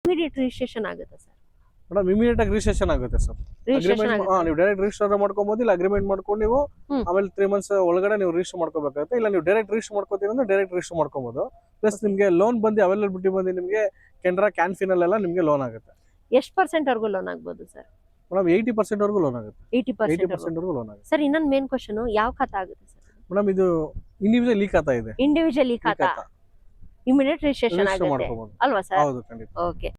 Immediate registration ಆಗುತ್ತೆ sir? Madam immediate ಆಗಿ registration ಆಗುತ್ತೆ ಸರ್. ನೀವು ಡೈರೆಕ್ಟ್ ರಿಜಿಸ್ಟರ್ ಮಾಡ್ಕೋಬಹುದು, ಇಲ್ಲ ಅಗ್ರಿಮೆಂಟ್ ಮಾಡ್ಕೊಂಡು ನೀವು ಆಮೇಲೆ 3 months ಒಳಗಡೆ ನೀವು ರಿಜಿಸ್ಟರ್ ಮಾಡ್ಕೋಬೇಕಾಗುತ್ತೆ. ಇಲ್ಲ ನೀವು ಡೈರೆಕ್ಟ್ ರಿಜಿಸ್ಟರ್ ಮಾಡ್ಕೋತೀವಿ ಅಂದ್ರೆ ಡೈರೆಕ್ಟ್ ರಿಜಿಸ್ಟರ್ ಮಾಡ್ಕೋಬಹುದು. ಪ್ಲಸ್ ನಿಮಗೆ ಲೋನ್ ಬಂದು ಅವೈಲಬಿಲಿಟಿ ಬಂದು ನಿಮಗೆ ಕೆನರಾ ಕ್ಯಾನ್ಫಿನ್ ಎಲ್ಲ ನಿಮಗೆ ಲೋನ್ ಆಗುತ್ತೆ. ಎಷ್ಟು % ವರೆಗೂ ಲೋನ್ ಆಗ್ಬೋದು ಸರ್? ಮೇಡಮ್ 80% ವರೆಗೂ ಲೋನ್ ಆಗುತ್ತೆ. 80% ವರೆಗೂ ಲೋನ್ ಆಗುತ್ತೆ ಸರ್. ಇನ್ನೊಂದು ಮೇನ್ ಕ್ವಶನ್, ಯಾವ ಖಾತಾ ಆಗುತ್ತೆ ಸರ್? ಮೇಡಮ್ ಇದು ಇಂಡಿವಿಜುವಲ್ ಈ ಖಾತಾ ಇದೆ. ಇಂಡಿವಿಜುವಲ್ ಈ ಖಾತಾ ಇಮಿಡಿಯೇಟ್ ರಿಜಿಸ್ಟ್ರೇಷನ್ ಆಗುತ್ತೆ ಅಲ್ವಾ ಸರ್? ಹೌದು, ಖಂಡಿತ. ಓಕೆ.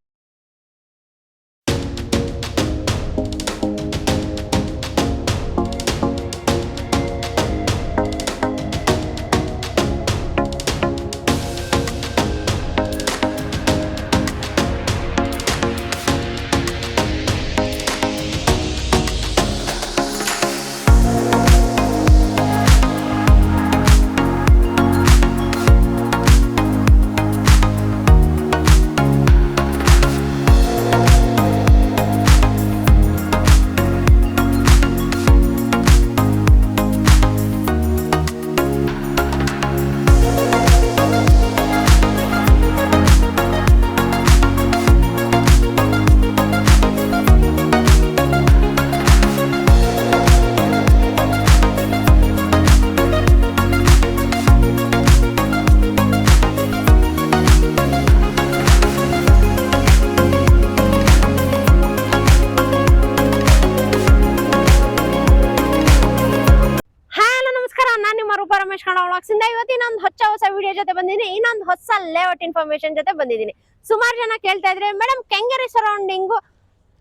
ಇವತ್ತಿನೊಂದು ಹೊಸ ವಿಡಿಯೋ ಜೊತೆ ಬಂದಿದ್ದೀನಿ. ಇನ್ನೊಂದು ಹೊಸ ಲೇಔಟ್ ಇನ್ಫಾರ್ಮೇಶನ್ ಜೊತೆ ಬಂದಿದ್ದೀನಿ. ಸುಮಾರು ಜನ ಕೇಳ್ತಾ ಇದ್ರೆ madam Kengeri surrounding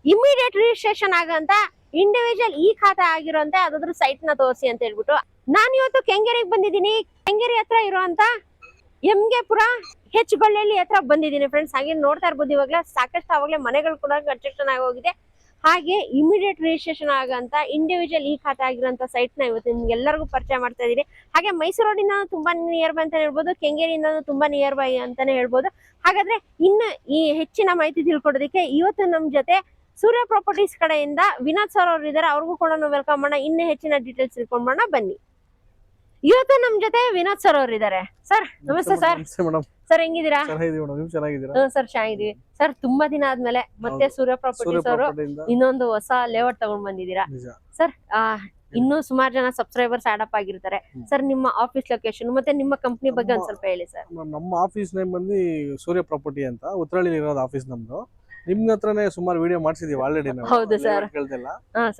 immediate registration ಆಗಂತ ಇಂಡಿವಿಜುವಲ್ ಈ ಖಾತಾ ಆಗಿರುವಂತ ಯಾವ್ದಾದ್ರು ಸೈಟ್ ನ ತೋರಿಸಿ ಅಂತ ಹೇಳ್ಬಿಟ್ಟು ನಾನು ಇವತ್ತು ಕೆಂಗೇರಿಗೆ ಬಂದಿದ್ದೀನಿ. ಕೆಂಗೇರಿ ಹತ್ರ ಇರುವಂತ ಎಮ್ಗೆಪುರ ಹೆಚ್ಚುಗೊಳ್ಳಿ ಹತ್ರ ಬಂದಿದ್ದೀನಿ ಫ್ರೆಂಡ್ಸ್. ಹಾಗೆ ನೋಡ್ತಾ ಇರ್ಬೋದು ಇವಾಗಲೇ ಸಾಕಷ್ಟು ಅವಾಗಲೇ ಮನೆಗಳು ಕೂಡ ಕನ್ಸ್ಟ್ರಕ್ಷನ್ ಆಗಿ ಹೋಗಿದೆ. ಹಾಗೆ ಇಮಿಡಿಯೇಟ್ ರಿಜಿಸ್ಟ್ರೇಷನ್ ಆಗಂತ ಇಂಡಿವಿಜುವಲ್ ಈ ಖಾತೆ ಆಗಿರೋಂಥ ಸೈಟ್ ನ ಇವತ್ತು ನಿಮ್ಗೆ ಎಲ್ಲರಿಗೂ ಪರಿಚಯ ಮಾಡ್ತಾ ಇದೀನಿ. ಹಾಗೆ ಮೈಸೂರು ರೋಡಿನ ತುಂಬಾ ನಿಯರ್ ಬೈ ಅಂತಾನೆ ಹೇಳ್ಬೋದು, ಕೆಂಗೇರಿಯಿಂದ ತುಂಬಾ ನಿಯರ್ ಬೈ ಅಂತಾನೆ ಹೇಳ್ಬೋದು. ಹಾಗಾದ್ರೆ ಇನ್ನು ಈ ಹೆಚ್ಚಿನ ಮಾಹಿತಿ ತಿಳ್ಕೊಡೋದಕ್ಕೆ ಇವತ್ತು ನಮ್ ಜೊತೆ ಸೂರ್ಯ ಪ್ರಾಪರ್ಟೀಸ್ ಕಡೆಯಿಂದ ವಿನೋದ್ ಸರ್ ಅವರು ಇದ್ದಾರೆ. ಅವ್ರಿಗೂ ಕೂಡ ವೆಲ್ಕಮ್ ಮಾಡೋಣ, ಇನ್ನೂ ಹೆಚ್ಚಿನ ಡೀಟೇಲ್ಸ್ ತಿಳ್ಕೊಂಬೋಣ ಬನ್ನಿ. ಇವತ್ತು ನಮ್ ಜೊತೆ ವಿನೋದ್ ಸರ್ ಅವರು ಇದ್ದಾರೆ. ಸರ್ ನಮಸ್ತೆ ಸರ್. ಸರ್ ಹೆಂಗಿದ್ದೀರಾ? ಸರ್ ಚೆನ್ನಾಗಿದೀವಿ ಸರ್. ತುಂಬಾ ದಿನ ಆದ್ಮೇಲೆ ಮತ್ತೆ ಸೂರ್ಯ ಪ್ರಾಪರ್ಟೀಸ್ ಅವರು ಇನ್ನೊಂದು ಹೊಸ ಲೇಔಟ್ ತಗೊಂಡ್ ಬಂದಿದ್ದೀರಾ ಸರ್. ಇನ್ನೂ ಸುಮಾರು ಜನ ಸಬ್ಸ್ಕ್ರೈಬರ್ಸ್ ಆಡ್ ಅಪ್ ಆಗಿರ್ತಾರೆ ಸರ್. ನಿಮ್ಮ ಆಫೀಸ್ ಲೊಕೇಶನ್ ಮತ್ತೆ ನಿಮ್ಮ ಕಂಪನಿ ಬಗ್ಗೆ ಒಂದ್ ಸ್ವಲ್ಪ ಹೇಳಿ ಸರ್. ನಮ್ಮ ಆಫೀಸ್ ನೇಮ್ ಬಂದು ಸೂರ್ಯ ಪ್ರಾಪರ್ಟಿ ಅಂತ ಉತ್ತರಹಳ್ಳಿ ಇರೋದು ಆಫೀಸ್ ನಮ್ದು. ನಿಮ್ನ ಹತ್ರನೇ ಸುಮಾರು ವಿಡಿಯೋ ಮಾಡ್ಸಿದೀವಿ ಆಲ್ರೆಡಿ. ಹೌದು ಸರ್.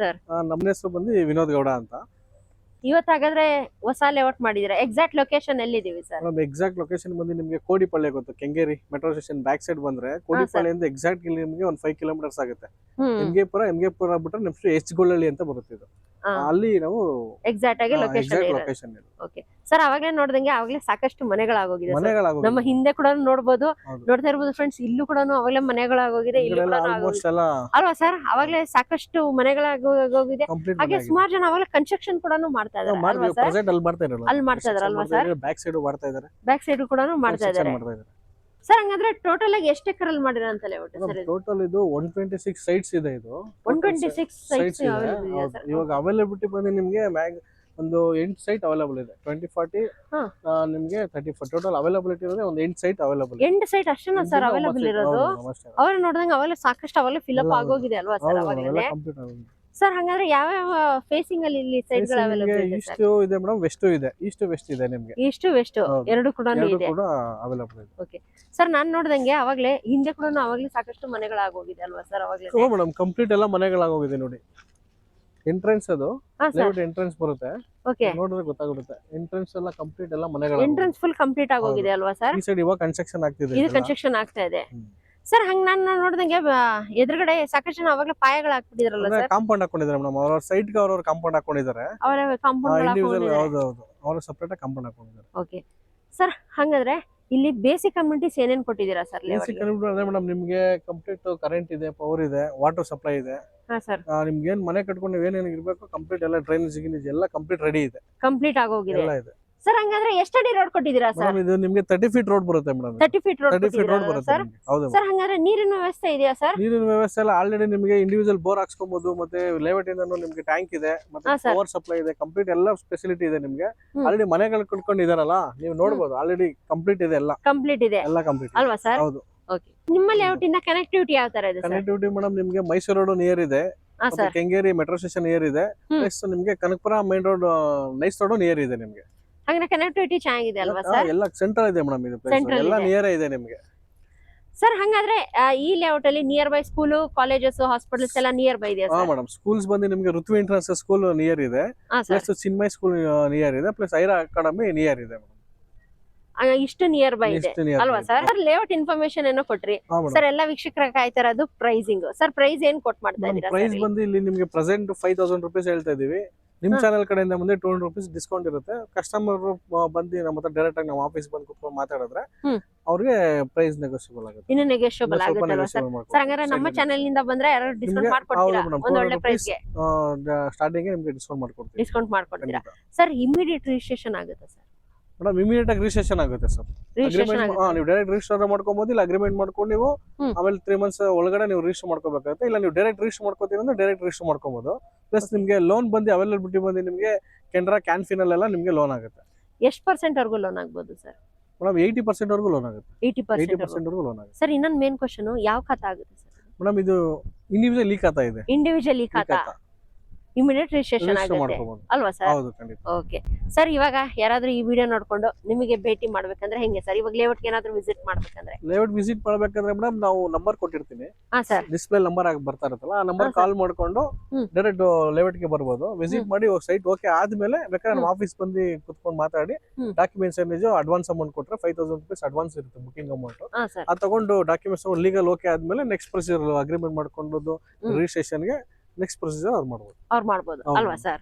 ಸರ್ ನಮ್ಮ ಹೆಸರು ಬಂದು ವಿನೋದ್ ಗೌಡ ಅಂತ. ಇವತ್ತು ಹಾಗಾದ್ರೆ ಹೊಸ ಲೇಔಟ್ ಮಾಡಿದೀರಾ. ಎಕ್ಸಾಕ್ಟ್ ಲೊಕೇಶನ್ ಎಲ್ಲಿದೀವಿ ಸರ್? ನಮ್ಮ ಎಕ್ಸಾಕ್ಟ್ ಲೊಕೇಶನ್ ಬಂದು ನಿಮಗೆ ಕೋಡಿಪಳ್ಳಿ ಗೊತ್ತು, Kengeri metro station back side ಬಂದ್ರೆ ಕೋಡಿಪಳ್ಳಿಯಿಂದ ಎಕ್ಸಾಕ್ಟ್ ಇಲ್ಲಿ ನಿಮಗೆ ಒಂದು 5 ಕಿಲೋಮೀಟರ್ಸ್ ಆಗುತ್ತೆ. ಎಮ್ಗೆಪುರ ಬಿಟ್ರೆ ನೆಕ್ಸ್ಟ್ ಹೆಚ್ಚುಗೊಳ್ಳಿ ಅಂತ ಬರುತ್ತೆ ಇದು. ಅಲ್ಲಿ ನಾವು ಎಕ್ಸಾಕ್ಟ್ ಆಗಿ ಲೊಕೇಶನ್. Okay sir. ಅವಾಗಲೇ ನೋಡ್ದಂಗೆ ಅವಾಗಲೇ ಸಾಕಷ್ಟು ಮನೆಗಳಾಗೋಗಿದೆ. ನಮ್ಮ ಹಿಂದೆ ಕೂಡ ನೋಡ್ಬೋದು, ನೋಡ್ತಾ ಇರ್ಬೋದು ಫ್ರೆಂಡ್ಸ್. ಇಲ್ಲೂ ಕೂಡ ಅವಾಗಲೇ ಮನೆಗಳಾಗೋಗಿದೆ ಅಲ್ವಾ ಸರ್? ಅವಾಗಲೇ ಸಾಕಷ್ಟು ಮನೆಗಳಾಗೋಗಿದೆ. ಹಾಗೆ ಸುಮಾರು ಜನ ಅವಾಗಲೇ ಕನ್ಸ್ಟ್ರಕ್ಷನ್ ಕೂಡ ಮಾಡ್ತಾ ಇದ್ದಾರೆ ಅಲ್ಲಿ ಮಾಡ್ತಾ ಇದಾರಲ್ವಾ ಸರ್? ಬ್ಯಾಕ್ ಸೈಡ್ ಮಾಡ್ತಾ ಇದ್ದಾರೆ, ಬ್ಯಾಕ್ ಸೈಡ್ ಕೂಡ ಮಾಡ್ತಾ ಇದ್ದಾರೆ ಸರ್. ಹಂಗಂದ್ರೆ ಟೋಟಲ್ ಆಗಿ ಎಷ್ಟು ಎಕರೆ ಅಲ್ಲಿ ಮಾಡಿರ ಅಂತ ಲೇಔಟ್ ಸರ್? ಟೋಟಲ್ ಇದು 126 ಸೈಟ್ಸ್ ಇದೆ. ಇದು 126 ಸೈಟ್ಸ್ ಇವಾಗ ಅವೈಲಬಿಲಿಟಿ ಬಂದು ನಿಮಗೆ ಒಂದು 8 ಸೈಟ್ ಅವೈಲೇಬಲ್ ಇದೆ. 2040 ನಿಮಗೆ 34 ಟೋಟಲ್ ಅವೈಲಬಿಲಿಟಿ ಇರೋದೇ ಒಂದು 8 ಸೈಟ್ ಅವೈಲೇಬಲ್. 8 ಸೈಟ್ ಅಷ್ಟೇನಾ ಸರ್ ಅವೈಲೇಬಲ್ ಇರೋದು? ಅವ್ರು ನೋಡಿದಂಗೆ ಅವೆಲ್ಲ ಸಾಕಷ್ಟು ಅವೆಲ್ಲ ಫಿಲ್ ಅಪ್ ಆಗೋಗಿದೆ ಅಲ್ವಾ ಸರ್ ಅವಾಗಲೇ? ಸರ್ ಹಂಗಾದ್ರೆ ಯಾವ ಯಾವ ಫೇಸಿಂಗ್ ಅಲ್ಲಿ ಇಲ್ಲಿ ಸೈಟ್ ಗಳು ಅವೈಲೇಬಲ್ ಇದೆ? ಈಸ್ಟ್ ಇದೆ ಮೇಡಂ, ವೆಸ್ಟ್ ಇದೆ. ಈಸ್ಟ್ ವೆಸ್ಟ್ ಇದೆ ನಿಮಗೆ. ಈಸ್ಟ್ ವೆಸ್ಟ್ ಎರಡು ಕೂಡ ಇದೆ. ಅವೈಲೇಬಲ್ ಇದೆ. Okay sir. ನಾನು ನೋಡಿದಂಗೆ ಅವಾಗಲೇ ಹಿಂದೆ ಕೂಡ ಅವಾಗಲೇ ಸಾಕಷ್ಟು ಮನೆಗಳಾಗೋಗಿದೆ ಅಲ್ವಾ ಸರ್ ಅವಾಗಲೇ? ಓ ಮೇಡಂ, ಕಂಪ್ಲೀಟ್ ಎಲ್ಲ ಮನೆಗಳಾಗೋಗಿದೆ ನೋಡಿ. ಎಂಟ್ರೆನ್ಸ್ ಅದು ಲೇಔಟ್ ಎಂಟ್ರೆನ್ಸ್ ಬರುತ್ತೆ. ಓಕೆ, ನೋಡಿದ್ರೆ ಗೊತ್ತಾಗುತ್ತೆ. ಎಂಟ್ರೆನ್ಸ್ ಎಲ್ಲ ಕಂಪ್ಲೀಟ್ ಎಲ್ಲ ಮನೆಗಳು. ಎಂಟ್ರೆನ್ಸ್ ಫುಲ್ ಕಂಪ್ಲೀಟ್ ಆಗೋಗಿದೆ ಅಲ್ವಾ ಸರ್? ಈ ಸೈಡ್ ಇವಾಗ ಕನ್ಸ್ಟ್ರಕ್ಷನ್ ಆಗ್ತಿದೆ. ಇದು ಕನ್ಸ್ಟ್ರಕ್ಷನ್ ಆಗ್ತಾ ಇದೆ ಸರ್. ಹಂಗ ನಾನು ನೋಡಿದಂಗೆ ಎದುರುಗಡೆ ಸಾಕಷ್ಟು ಜನ ಅವಾಗಲೇ ಪಾಯಗಳು ಹಾಕ್ಬಿಟ್ಟಿದ್ರಲ್ಲ ಸರ್? ಕಾಂಪೌಂಡ್ ಹಾಕೊಂಡಿದ್ದಾರೆ ಮೇಡಮ್. ಅವ್ರ ಸೈಡ್ ಗೆ ಅವ್ರವ್ರ ಕಾಂಪೌಂಡ್ ಹಾಕೊಂಡಿದ್ದಾರೆ. ಅವರ ಕಾಂಪೌಂಡ್ ಹೌದು, ಅವರು ಸೆಪರೇಟ್ ಆಗಿ ಕಾಂಪೌಂಡ್ ಹಾಕೊಂಡಿದ್ದಾರೆ. Okay sir. ಹಂಗಾದ್ರೆ ಇಲ್ಲಿ ಬೇಸಿಕ್ ಕಮ್ಯುನಿಟೀಸ್ ಏನೇನ್ ಕೊಟ್ಟಿದ್ದೀರಾ ಸರ್? ಬೇಸಿಕ್ ಕಮ್ಯುನಿಟಿ ಅಂದ್ರೆ ಮೇಡಮ್ ನಿಮಗೆ ಕಂಪ್ಲೀಟ್ ಕರೆಂಟ್ ಇದೆ, ಪವರ್ ಇದೆ, ವಾಟರ್ ಸಪ್ಲೈ ಇದೆ. ಹಾ ಸರ್. ನಿಮ್ಗೆ ಏನ್ ಮನೆ ಕಟ್ಕೊಂಡು ಏನೇನು ಇರಬೇಕು ಕಂಪ್ಲೀಟ್ ಎಲ್ಲ ಡ್ರೈನೇಜ್ ಗಿನೇಜ್ ಎಲ್ಲ ಕಂಪ್ಲೀಟ್ ರೆಡಿ ಇದೆ. ಕಂಪ್ಲೀಟ್ ಆಗೋಗಿದೆ ಎಲ್ಲ ಇದೆ ಸರ್. ಹಂಗಾದ್ರೆ ಎಷ್ಟು ಅಡಿ ರೋಡ್ ಕೊಟ್ಟಿದ್ದೀರಾ ಸರ್? ಇದು ನಿಮಗೆ 30 ಫೀಟ್ ರೋಡ್ ಬರುತ್ತೆ ಮೇಡಮ್. 30 ಫೀಟ್ ರೋಡ್ ಬರುತ್ತೆ ಸರ್. ಹೌದು ಸರ್. ಹಂಗಾದ್ರೆ ನೀರಿನ ವ್ಯವಸ್ಥೆ ಇದೆಯಾ ಸರ್? ನೀರಿನ ವ್ಯವಸ್ಥೆ ಎಲ್ಲ ಆಲ್ರೆಡಿ ನಿಮಗೆ ಇಂಡಿವಿಜುವಲ್ ಬೋರ್ ಹಾಕ್ಸ್ಕೊಬಹುದು. ಮತ್ತೆ ಲೇಔಟ್ ಇಂದ ನಿಮಗೆ ಟ್ಯಾಂಕ್ ಇದೆ, ಮತ್ತೆ ಪವರ್ ಸಪ್ಲೈ ಇದೆ, ಕಂಪ್ಲೀಟ್ ಎಲ್ಲ ಫೆಸಿಲಿಟಿ ಇದೆ ನಿಮಗೆ. ಆಲ್ರೆಡಿ ಮನೆಗಳು ಕಟ್ಕೊಂಡಿದಾರಲ್ಲ, ನೀವು ನೋಡಬಹುದು ಆಲ್ರೆಡಿ ಕಂಪ್ಲೀಟ್ ಇದೆ. ಎಲ್ಲ ಕಂಪ್ಲೀಟ್ ಇದೆ ಎಲ್ಲ ಕಂಪ್ಲೀಟ್ ಅಲ್ವಾ ಸರ್? ಹೌದು. ಓಕೆ ನಿಮ್ಮ ಲೇಔಟ್ ಇಂದ ಕನೆಕ್ಟಿವಿಟಿ ಯಾವ ತರ ಇದೆ ಸರ್? ಕನೆಕ್ಟಿವಿಟಿ ಮೇಡಮ್ ನಿಮ್ಗೆ ಮೈಸೂರು ರೋಡ್ ನಿಯರ್ ಇದೆ, ಹಾ ಮತ್ತೆ sir. Kengeri metro station near ಇದೆ, ಪ್ಲಸ್ ನಿಮ್ಗೆ Kanakapura main road nice road near ಇದೆ ನಿಮ್ಗೆ. ಹಾಗಾದ್ರೆ ಕನೆಕ್ಟಿವಿಟಿ ಚೆನ್ನಾಗಿದೆ ಅಲ್ವಾ ಸರ್? ಎಲ್ಲ ಸೆಂಟ್ರಲ್ ಇದೆ ಮೇಡಮ್, ಇದು Central ಎಲ್ಲ ಇದೆ. ನಿಯರ್ ಇದೆ ನಿಮ್ಗೆ. ಸರ್ ಹಂಗಾದ್ರೆ ಈ ಲೇಔಟ್ ಅಲ್ಲಿ near by school, colleges, hospitals ಎಲ್ಲ ನಿಯರ್ ಬೈ ಇದೆಯಾ ಹಾ ಸರ್? ಮೇಡಮ್, ಸ್ಕೂಲ್ಸ್ ಬಂದು ನಿಮ್ಗೆ ಋತ್ವಿ ಇಂಟರ್ನ್ಯಾಷನಲ್ ಸ್ಕೂಲ್ ನಿಯರ್ ಇದೆ, ಹಾ sir. Plus Chinmay school near ಇದೆ, ಪ್ಲಸ್ ಐರಾ ಅಕಾಡೆಮಿ ನಿಯರ್ ಇದೆ ಮೇಡಮ್. ಇಷ್ಟು ನಿಯರ್ ಬೈ ಇದೆ ಇಷ್ಟು near ಅಲ್ವಾ ಇದೆ. ಸರ್? ಲೇಔಟ್ ಇನ್ಫಾರ್ಮೇಶನ್ ಏನೋ ಕೊಟ್ರಿ ಹಾ ಮೇಡಮ್. ಸರ್. ಎಲ್ಲ ವೀಕ್ಷಕರ ಕಾಯ್ತಾ ಇರೋದು ಪ್ರೈಸಿಂಗ್. ಸರ್ ಪ್ರೈಸ್ ಏನ್ ಕೊಟ್ ಮಾಡ್ತಾ ಇದೀರಾ ಪ್ರೈಸ್ ಸರ್? ಬಂದು ಇಲ್ಲಿ ನಿಮ್ಗೆ ಪ್ರೆಸೆಂಟ್ 5000 ರುಪೀಸ್ ಹೇಳ್ತಾ ಇದೀವಿ. ನಿಮ್ ಹಾ. ಚಾನಲ್ ಕಡೆಯಿಂದ ಬಂದು 200 ರುಪೀಸ್ ಡಿಸ್ಕೌಂಟ್ ಇರುತ್ತೆ. ಕಸ್ಟಮರ್ ಬಂದು ನಮ್ಮ ಹತ್ರ ಡೈರೆಕ್ಟ್ ಆಗಿ ನಮ್ಮ ಆಫೀಸ್ ಬಂದು ಕುತ್ಕೊಂಡು ಮಾತಾಡಿದ್ರೆ ಅವ್ರಿಗೆ ಪ್ರೈಸ್ ನೆಗೋಷಿಯಬಲ್ ಆಗುತ್ತೆ. ಇನ್ನು ನೆಗೋಷಿಯಬಲ್ ಸ್ವಲ್ಪ ಆಗುತ್ತೆ ಅಲ್ವಾ ಸರ್? negotiable ಸರ್ ಹಂಗಾರೆ ನಮ್ಮ ಚಾನೆಲ್ ನಿಂದ ಬಂದ್ರೆ ಯಾರು ಡಿಸ್ಕೌಂಟ್ ಮಾಡ್ಕೊಡ್ತೀರಾ? ಒಂದ್ ಒಳ್ಳೆ ಪ್ರೈಸ್ ಗೆ ಸ್ಟಾರ್ಟಿಂಗ್ ನಿಮ್ಗೆ ಡಿಸ್ಕೌಂಟ್ ಮಾಡ್ಕೊಡ್ತೀವಿ. ಡಿಸ್ಕೌಂಟ್ ಮಾಡ್ಕೊಡ್ತೀರಾ ಸರ್? ಇಮಿಡಿಯೇಟ್ ರಿಜಿಸ್ಟ್ರೇಷನ್ ಆಗುತ್ತೆ ಸರ್? ಮೇಡಮ್ ಇಮಿಡಿಯೇಟ್ ಆಗಿ ರಿಜಿಸ್ಟ್ರೇಷನ್ ಆಗುತ್ತೆ ಸರ್. ರಿಜಿಸ್ಟ್ರೇಷನ್ ಅಗ್ರಿಮೆಂಟ್ ಆಗುತ್ತೆ. ನೀವು ಡೈರೆಕ್ಟ್ ರಿಜಿಸ್ಟರ್ ಮಾಡ್ಕೊಬಹುದು, ಇಲ್ಲ ಅಗ್ರಿಮೆಂಟ್ ಮಾಡ್ಕೊಂಡು ನೀವು ಆಮೇಲೆ 3 months ಒಳಗಡೆ ನೀವು ರಿಜಿಸ್ಟರ್ ಮಾಡ್ಕೋಬೇಕಾಗುತ್ತೆ. ಇಲ್ಲ ನೀವು ಡೈರೆಕ್ಟ್ ರಿಜಿಸ್ಟರ್ ಮಾಡ್ಕೋತೀರಿ ಅಂದ್ರೆ ಡೈರೆಕ್ಟ್ ರಿಜಿಸ್ಟರ್ ಮಾಡ್ಕೋಬಹುದು. ಪ್ಲಸ್ ನಿಮ್ಗೆ ಲೋನ್ ಬಂದು ಅವೈಲಬಿಲಿಟಿ ಬಂದು ನಿಮ್ಗೆ ಕೆನರಾ ಕ್ಯಾನ್ಫಿನಲ್ ಎಲ್ಲ ನಿಮ್ಗೆ ಲೋನ್ ಆಗುತ್ತೆ. ಎಷ್ಟು ಪರ್ಸೆಂಟ್ ವರ್ಗು ಲೋನ್ ಆಗ್ಬೋದು ಸರ್? ಮೇಡಮ್ 80% ವರೆಗೂ ಲೋನ್ ಆಗುತ್ತೆ. 80% 80% ವರೆಗೂ ಲೋನ್ ಆಗುತ್ತೆ. ಸರ್ ಇನ್ನೊಂದು ಮೇನ್ ಕ್ವಶನ್, ಯಾವ ಖಾತಾ ಆಗುತ್ತೆ ಸರ್? ಮೇಡಮ್ ಇದು ಇಂಡಿವಿಜುವಲ್ ಈ ಖಾತಾ ಇದೆ. ಇಂಡಿವಿಜುವಲಿ ಖಾತಾ ಇಮಿಡಿಯೇಟ್ ರಿಜಿಸ್ಟ್ರೇಷನ್ ರಿಜಿಸ್ಟರ್ ಆಗುತ್ತೆ ಮಾಡ್ಕೋಬಹುದು. ಅಲ್ವಾ ಸರ್? ಹೌದು ಖಂಡಿತ. Okay sir. ಇವಾಗ ಯಾರಾದ್ರೂ ಈ ವಿಡಿಯೋ ನೋಡ್ಕೊಂಡು ನಿಮಗೆ ಭೇಟಿ ಮಾಡ್ಬೇಕಂದ್ರೆ ಹೆಂಗೆ ಸರ್? ಇವಾಗ ಲೇಔಟ್ ಏನಾದ್ರೂ ವಿಸಿಟ್ ಮಾಡ್ಬೇಕಂದ್ರೆ? ಲೇಔಟ್ ವಿಸಿಟ್ ಮಾಡ್ಬೇಕಂದ್ರೆ ಮೇಡಮ್ ನಾವು ನಂಬರ್ ಕೊಟ್ಟಿರ್ತೀನಿ, ಹಾ ಸರ್. ಡಿಸ್ಪ್ಲೇ ನಂಬರ್ ಆಗಿ ಬರ್ತಾ ಇರುತ್ತಲ್ಲ, ಆ ನಂಬರ್ ಹಾ, sir. ಕಾಲ್ ಮಾಡ್ಕೊಂಡು ಡೈರೆಕ್ಟ್ ಲೇಔಟ್ ಗೆ ಬರ್ಬೋದು. ವಿಸಿಟ್ ಮಾಡಿ ಸೈಟ್ ಓಕೆ ಆದ್ಮೇಲೆ ಬೇಕಾದ್ರೆ ನಮ್ಮ ಆಫೀಸ್ ಬಂದು ಕುತ್ಕೊಂಡು ಮಾತಾಡಿ ಡಾಕ್ಯುಮೆಂಟ್ಸ್ ಏನಿದೆ ಅಡ್ವಾನ್ಸ್ ಅಮೌಂಟ್ ಕೊಟ್ರೆ 5000 ರುಪೀಸ್ ಅಡ್ವಾನ್ಸ್ ಇರುತ್ತೆ ಬುಕಿಂಗ್ ಅಮೌಂಟ್. ಹಾ ಸರ್. ಅದು ತಗೊಂಡು ಡಾಕ್ಯುಮೆಂಟ್ಸ್ ಲೀಗಲ್ ಓಕೆ ಆದ್ಮೇಲೆ ನೆಕ್ಸ್ಟ್ ಪ್ರೊಸೀಜರ್ ಅಗ್ರಿಮೆಂಟ್ ಮಾಡ್ಕೊಂಡು ರಿಜಿಸ್ಟ್ರೇಷನ್ ಗೆ ನೆಕ್ಸ್ಟ್ ಪ್ರೊಸೀಜರ್ ಅವ್ರು ಮಾಡ್ಬೋದು. ಅವ್ರು ಮಾಡ್ಬೋದು ಹೌದು. ಅಲ್ವಾ ಸರ್?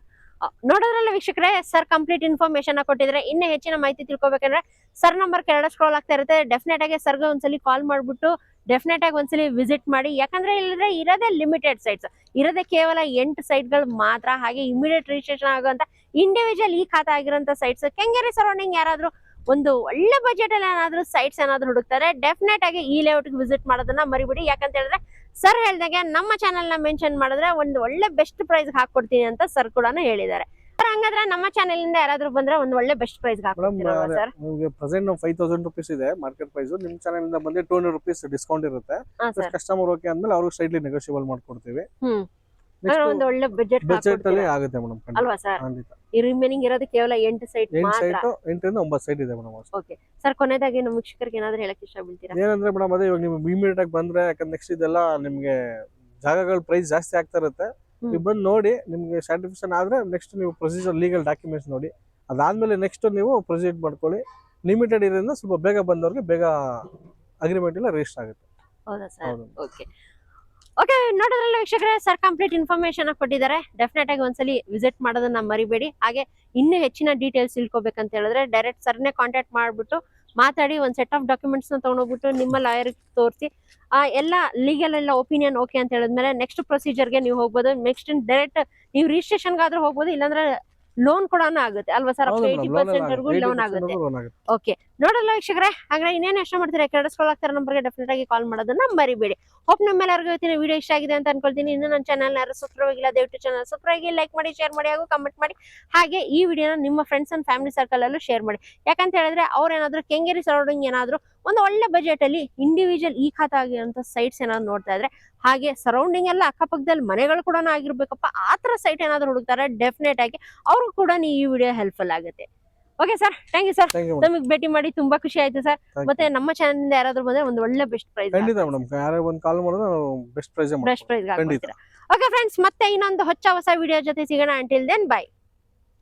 ನೋಡೋದ್ರಲ್ಲ ವೀಕ್ಷಕರೇ, ಸರ್ ಕಂಪ್ಲೀಟ್ ಇನ್ಫಾರ್ಮೇಶನ್ ಕೊಟ್ಟಿದ್ರೆ. ಇನ್ನೂ ಹೆಚ್ಚಿನ ಮಾಹಿತಿ ತಿಳ್ಕೊಬೇಕಂದ್ರೆ ಸರ್ ನಂಬರ್ ಕೆಳಗಡೆ ಸ್ಕ್ರೋಲ್ ಆಗ್ತಾ ಇರುತ್ತೆ. ಡೆಫಿನೆಟ್ ಆಗಿ ಸರ್ಗೆ ಒಂದ್ಸಲಿ ಕಾಲ್ ಮಾಡ್ಬಿಟ್ಟು ಡೆಫಿನೆಟ್ ಆಗಿ ಒಂದ್ಸಲಿ ವಿಸಿಟ್ ಮಾಡಿ. ಯಾಕಂದ್ರೆ ಇಲ್ಲದ್ರೆ ಇರೋದೇ ಲಿಮಿಟೆಡ್ ಸೈಟ್ಸ್, ಇರೋದೇ ಕೇವಲ 8 ಸೈಟ್ಗಳು ಮಾತ್ರ. ಹಾಗೆ ಇಮಿಡಿಯೇಟ್ ರಿಜಿಸ್ಟ್ರೇಷನ್ ಆಗುವಂತ ಇಂಡಿವಿಜುವಲ್ ಈ ಖಾತಾ ಆಗಿರುವಂತ ಸೈಟ್ಸ್ ಕೆಂಗೇರಿ ಸರೌಂಡಿಂಗ್ ಯಾರಾದ್ರೂ ಒಂದು ಒಳ್ಳೆ ಬಜೆಟ್ ಅಲ್ಲಿ ಏನಾದ್ರು ಸೈಟ್ಸ್ ಏನಾದ್ರು ಹುಡುಕ್ತಾರೆ, ಡೆಫಿನೆಟ್ ಆಗಿ ಈ ಲೇಔಟ್ ವಿಸಿಟ್ ಮಾಡೋದನ್ನ ಮರಿಬಿಡಿ. ಯಾಕಂತ ಹೇಳಿದ್ರೆ ಸರ್ ಹೇಳ್ದಾಗೆ ನಮ್ಮ ಚಾನೆಲ್ ನ ಮೆನ್ಷನ್ ಮಾಡಿದ್ರೆ ಒಂದು ಒಳ್ಳೆ ಬೆಸ್ಟ್ ಪ್ರೈಸ್ ಹಾಕೊಡ್ತೀನಿ ಅಂತ ಸರ್ ಕೂಡ ಹೇಳಿದ್ದಾರೆ. ಸರ್ ಹಂಗಾದ್ರೆ ನಮ್ಮ ಚಾನೆಲ್ ಇಂದ ಯಾರಾದ್ರೂ ಬಂದ್ರೆ ಒಂದು ಒಳ್ಳೆ ಬೆಸ್ಟ್ ಪ್ರೈಸ್ ಹಾಕೊಡ್ತೀರಾ ಸರ್? ನಿಮಗೆ ಪ್ರೆಸೆಂಟ್ 5000 ರುಪೀಸ್ ಇದೆ ಮಾರ್ಕೆಟ್ ಪ್ರೈಸ್. ನಿಮ್ ಚಾನೆಲ್ ಇಂದ ಬಂದ್ರೆ 200 ರುಪೀಸ್ ಡಿಸ್ಕೌಂಟ್ ಇರುತ್ತೆ. ಹಾ ಸರ್. ಕಸ್ಟಮರ್ ಓಕೆ ಅಂದ್ಮೇಲೆ ಅವ್ರಿಗೆ ಸ್ಲೈಟ್ಲಿ ನೆಗೋಷಿಯಬಲ್ ಮಾಡ್ಕೊಡ್ತೀವಿ. ಒಂದು ಒಳ್ಳೆ ಬಜೆಟ್ ಬಜೆಟ್ ಅಲ್ಲಿ ಆಗುತ್ತೆ ಮೇಡಮ್. ಅಲ್ವಾ ಸರ್? ಖಂಡಿತ. ಈ ರಿಮೈನಿಂಗ್ ಇರೋದು ಕೇವಲ 8 ಸೈಟ್ 8 ಮಾತ್ರ. ಸೈಟ್ 8 ರಿಂದ 9 ಸೈಟ್ ಇದೆ ಮೇಡಮ್. ಓಕೆ ಸರ್, ಕೊನೆಯದಾಗಿ ನಮ್ಮ ವೀಕ್ಷಕರಿಗೆ ಏನಾದ್ರು ಹೇಳಕ್ ಇಷ್ಟ ಬೀಳ್ತೀರಾ? ಏನಂದ್ರೆ ಮೇಡಮ್ ಅದೇ ಇವಾಗ ನೀವು ಇಮಿಡಿಯೇಟ್ ಆಗಿ ಬಂದ್ರೆ, ಯಾಕಂದ್ರೆ ನೆಕ್ಸ್ಟ್ ಇದೆಲ್ಲ ನಿಮ್ಗೆ ಜಾಗಗಳ ಪ್ರೈಸ್ ಜಾಸ್ತಿ ಆಗ್ತಾ ಇರುತ್ತೆ. ನೀವು ಬಂದು ನೋಡಿ, ನಿಮ್ಗೆ ಸ್ಯಾಟಿಸ್ಫ್ಯಾಕ್ಷನ್ ಆದ್ರೆ ನೆಕ್ಸ್ಟ್ ನೀವು ಪ್ರೊಸೀಜರ್ ಲೀಗಲ್ ಡಾಕ್ಯುಮೆಂಟ್ಸ್ ನೋಡಿ, ಅದಾದ್ಮೇಲೆ ನೆಕ್ಸ್ಟ್ ನೀವು ಪ್ರೊಸೀಡ್ ಮಾಡ್ಕೊಳ್ಳಿ. ಲಿಮಿಟೆಡ್ ಇರೋದ್ರಿಂದ ಸ್ವಲ್ಪ ಬೇಗ ಬಂದವ್ರಿಗೆ ಬೇಗ ಅಗ್ರಿಮೆಂಟ್ ಎಲ್ಲ ರಿಜಿಸ್ಟರ್ ಆಗುತ್ತೆ. ಹೌದಾ ಸರ್? Okay okay. ನೋಡೋದ್ರಲ್ಲ ವೀಕ್ಷಕರೇ, ಸರ್ ಕಂಪ್ಲೀಟ್ ಇನ್ಫಾರ್ಮೇಶನ್ ಕೊಟ್ಟಿದ್ದಾರೆ. ಡೆಫಿನೆಟ್ ಆಗಿ ಒಂದ್ಸಲಿ ವಿಸಿಟ್ ಮಾಡೋದನ್ನ ಮರಿಬೇಡಿ. ಹಾಗೆ ಇನ್ನೂ ಹೆಚ್ಚಿನ ಡೀಟೇಲ್ಸ್ ತಿಳ್ಕೊಬೇಕಂತ ಹೇಳಿದ್ರೆ ಡೈರೆಕ್ಟ್ ಸರ್ನೇ ಕಾಂಟ್ಯಾಕ್ಟ್ ಮಾಡ್ಬಿಟ್ಟು ಮಾತಾಡಿ ಒಂದು ಸೆಟ್ ಆಫ್ ಡಾಕ್ಯುಮೆಂಟ್ಸ್ ನ ತಗೊಂಡೋಗ್ಬಿಟ್ಟು ನಿಮ್ಮ ಲಾಯರ್ ತೋರಿಸಿ ಎಲ್ಲ ಲೀಗಲ್ ಎಲ್ಲ ಒಪಿನಿಯನ್ ಓಕೆ ಅಂತ ಹೇಳಿದ್ಮೇಲೆ ನೆಕ್ಸ್ಟ್ ಪ್ರೊಸೀಜರ್ಗೆ ನೀವು ಹೋಗ್ಬೋದು. ನೆಕ್ಸ್ಟ್ ಡೈರೆಕ್ಟ್ ನೀವು ರಿಜಿಸ್ಟ್ರೇಷನ್ಗಾದ್ರೂ ಹೋಗ್ಬೋದು, ಇಲ್ಲಾಂದ್ರೆ ಲೋನ್ ಕೂಡ ಆಗುತ್ತೆ ಅಲ್ವಾ ಸರ್? 80% ವರೆಗೂ ಲೋನ್ ಆಗುತ್ತೆ. ಓಕೆ ನೋಡಲ್ಲ ವೀಕ್ಷಕರೇ, ಹಾಗಾದ್ರೆ ಇನ್ನೇನು ಎಷ್ಟು ಮಾಡ್ತೀರಾ? ಕೆಳಗಡೆ ಸ್ಕ್ರೋಲ್ ಆಗ್ತಾರ ನಂಬರ್ಗೆ ಡೆಫಿನೆಟ್ ಆಗಿ ಕಾಲ್ ಮಾಡೋದನ್ನ ಮರಿಬೇಡಿ. ಹೋಪ್ ನಿಮ್ಮೆಲ್ಲರಿಗೂ ಇವತ್ತಿನ ವಿಡಿಯೋ ಇಷ್ಟ ಆಗಿದೆ ಅಂತ ಅನ್ಕೊಳ್ತೀನಿ. ಇನ್ನು ನನ್ನ ಚಾನಲ್ ಯಾರು ಸಬ್ಸ್ಕ್ರೈಬ್ ಆಗಿಲ್ಲ, ದಯವಿಟ್ಟು ಚಾನಲ್ ಸಬ್ಸ್ಕ್ರೈಬ್ ಆಗಿ, ಲೈಕ್ ಮಾಡಿ, ಶೇರ್ ಮಾಡಿ, ಹಾಗೂ ಕಮೆಂಟ್ ಮಾಡಿ. ಹಾಗೆ ಈ ವಿಡಿಯೋನ ನಿಮ್ಮ ಫ್ರೆಂಡ್ಸ್ ಅಂಡ್ ಫ್ಯಾಮಿಲಿ ಸರ್ಕಲ್ ಅಲ್ಲೂ ಶೇರ್ ಮಾಡಿ. ಯಾಕಂತ ಹೇಳಿದ್ರೆ ಅವ್ರೇನಾದ್ರೂ ಕೆಂಗೇರಿ ಸರೌಂಡಿಂಗ್ ಏನಾದ್ರು ಒಂದು ಒಳ್ಳೆ ಬಜೆಟ್ ಅಲ್ಲಿ ಇಂಡಿವಿಜುವಲ್ ಈ ಖಾತಾ ಆಗಿರುವಂತ ಸೈಟ್ಸ್ ಏನಾದ್ರು ನೋಡ್ತಾ ಇದ್ರೆ, ಹಾಗೆ ಸರೌಂಡಿಂಗ್ ಎಲ್ಲ ಅಕ್ಕಪಕ್ಕದಲ್ಲಿ ಮನೆಗಳು ಕೂಡ ಆಗಿರ್ಬೇಕಪ್ಪ, ಆತರ ಸೈಟ್ ಏನಾದ್ರು ಹುಡುಕ್ತಾರೆ, ಡೆಫಿನೆಟ್ ಆಗಿ ಅವ್ರಿಗೂ ಕೂಡ ಈ ವಿಡಿಯೋ ಹೆಲ್ಪ್ಫುಲ್ ಆಗುತ್ತೆ. Okay sir, thank you sir. ನಮಗೆ ಭೇಟಿ ಮಾಡಿ ತುಂಬಾ ಖುಷಿ ಆಯ್ತು ಸರ್. ಮತ್ತೆ ನಮ್ಮ ಚಾನೆಲ್ ಇಂದ ಯಾರಾದ್ರೂ ಬಂದ್ರೆ ಒಂದು ಒಳ್ಳೆ ಬೆಸ್ಟ್ ಪ್ರೈಸ್ ಖಂಡಿತ ಮೇಡಮ್. ಯಾರೇ ಒಂದು ಕಾಲ್ ಮಾಡಿದ್ರೆ ಬೆಸ್ಟ್ ಪ್ರೈಸ್ ಓಕೆ ಫ್ರೆಂಡ್ಸ್, ಮತ್ತೆ ಇನ್ನೊಂದು ಹೊಸ ವಿಡಿಯೋ ಜೊತೆ ಸಿಗೋಣ. Until then by.